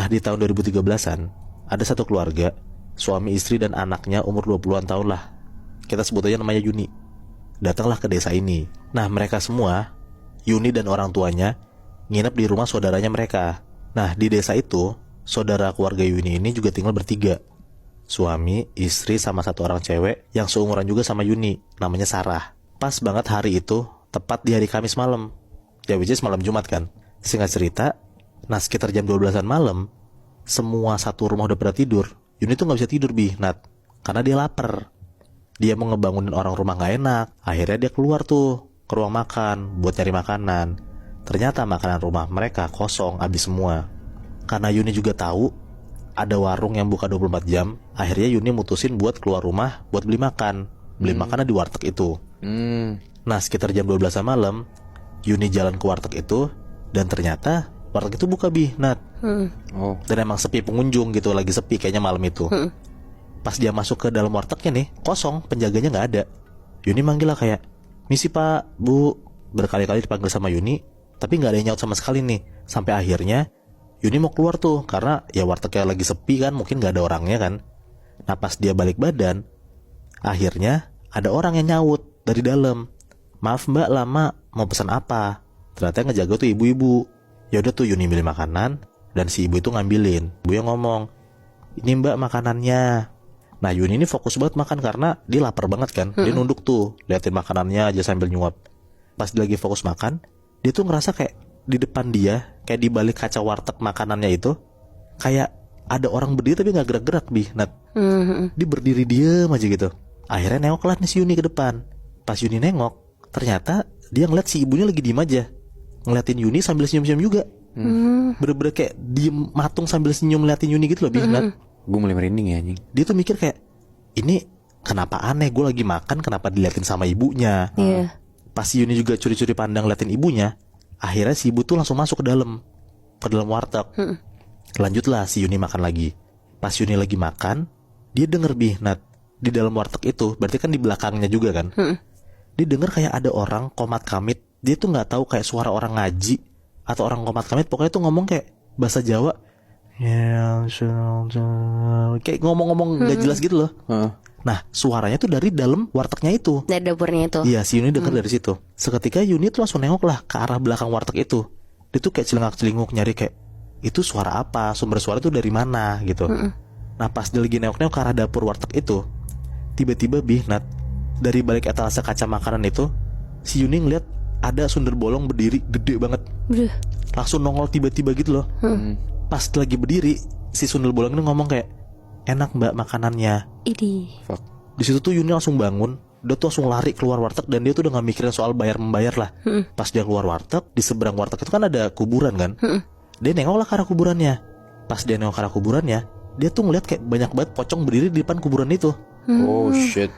Nah di tahun 2013-an ada satu keluarga, suami istri dan anaknya umur 20-an tahun lah. Kita sebut aja namanya Yuni. Datanglah ke desa ini. Nah mereka semua, Yuni dan orang tuanya, nginep di rumah saudaranya mereka. Nah di desa itu, saudara keluarga Yuni ini juga tinggal bertiga. Suami, istri, sama satu orang cewek yang seumuran juga sama Yuni, namanya Sarah. Pas banget hari itu, tepat di hari Kamis malam. Ya which is malam Jumat kan. Singkat cerita, nah sekitar jam 12-an malam, semua satu rumah udah pada tidur. Yuni tuh gak bisa tidur Nat, karena dia lapar. Dia mau ngebangunin orang rumah gak enak. Akhirnya dia keluar tuh ke ruang makan buat nyari makanan. Ternyata makanan rumah mereka kosong, habis semua. Karena Yuni juga tahu ada warung yang buka 24 jam, akhirnya Yuni mutusin buat keluar rumah buat beli makan. Beli makanan di warteg itu. Nah sekitar jam 12 malam, Yuni jalan ke warteg itu, dan ternyata warteg itu buka Nat. Dan emang sepi pengunjung gitu, lagi sepi kayaknya malam itu. Pas dia masuk ke dalam wartegnya nih, kosong, penjaganya gak ada. Yuni manggil lah kayak, "Misi pak, bu." Berkali-kali dipanggil sama Yuni, tapi gak ada yang nyaut sama sekali nih. Sampai akhirnya Yuni mau keluar tuh, karena ya wartegnya lagi sepi kan, mungkin gak ada orangnya kan. Nah pas dia balik badan, akhirnya ada orang yang nyaut dari dalam. "Maaf mbak, lama, mau pesan apa?" Ternyata yang ngejaga tuh ibu-ibu. Ya udah tuh Yuni milih makanan, dan si ibu itu ngambilin. Ibu yang ngomong, "Ini mbak makanannya." Nah Yuni ini fokus banget makan karena dia lapar banget kan. Dia nunduk tuh, liatin makanannya aja sambil nyuap. Pas dia lagi fokus makan, dia tuh ngerasa kayak di depan dia, kayak di balik kaca warteg makanannya itu, kayak ada orang berdiri tapi gak gerak-gerak Nat. Dia berdiri diem aja gitu. Akhirnya nengok lah nih si Yuni ke depan. Pas Yuni nengok, ternyata dia ngeliat si ibunya lagi diem aja, ngeliatin Yuni sambil senyum-senyum juga. Bener-bener kayak diem matung sambil senyum ngeliatin Yuni gitu loh Nat. Gue mulai merinding ya anjing. Dia tuh mikir kayak, ini kenapa aneh, gue lagi makan kenapa diliatin sama ibunya. Pas si Yuni juga curi-curi pandang liatin ibunya, akhirnya si ibu tuh langsung masuk ke dalam warteg. Lanjutlah si Yuni makan lagi. Pas Yuni lagi makan, dia denger Nat, di dalam warteg itu, berarti kan di belakangnya juga kan. Dia denger kayak ada orang komat kamit. Dia tuh gak tahu kayak suara orang ngaji atau orang komat kamit, pokoknya tuh ngomong kayak bahasa Jawa. Kayak ngomong-ngomong gak jelas gitu loh. Nah suaranya tuh dari dalam wartegnya itu, dari dapurnya itu. Iya si Yuni denger dari situ. Seketika Yuni tuh langsung nengok lah ke arah belakang warteg itu. Dia tuh kayak celingak-celinguk nyari kayak, itu suara apa, sumber suara tuh dari mana gitu. Nah pas dia lagi nengok-nengok ke arah dapur warteg itu, tiba-tiba Nat, dari balik etalase kaca makanan itu, si Yuni ngeliat ada sundel bolong berdiri gede banget. Langsung nongol tiba-tiba gitu loh. Pas lagi berdiri, si sundel bolong ini ngomong kayak, "Enak mbak makanannya." Idi. Di situ tuh Yuni langsung bangun. Dia tuh langsung lari keluar warteg, dan dia tuh udah gak mikirin soal bayar-membayar lah. Pas dia keluar warteg, di seberang warteg itu kan ada kuburan kan. Dia nengok lah ke arah kuburannya. Pas dia nengok ke arah kuburannya, dia tuh ngeliat kayak banyak banget pocong berdiri di depan kuburan itu. Oh shit.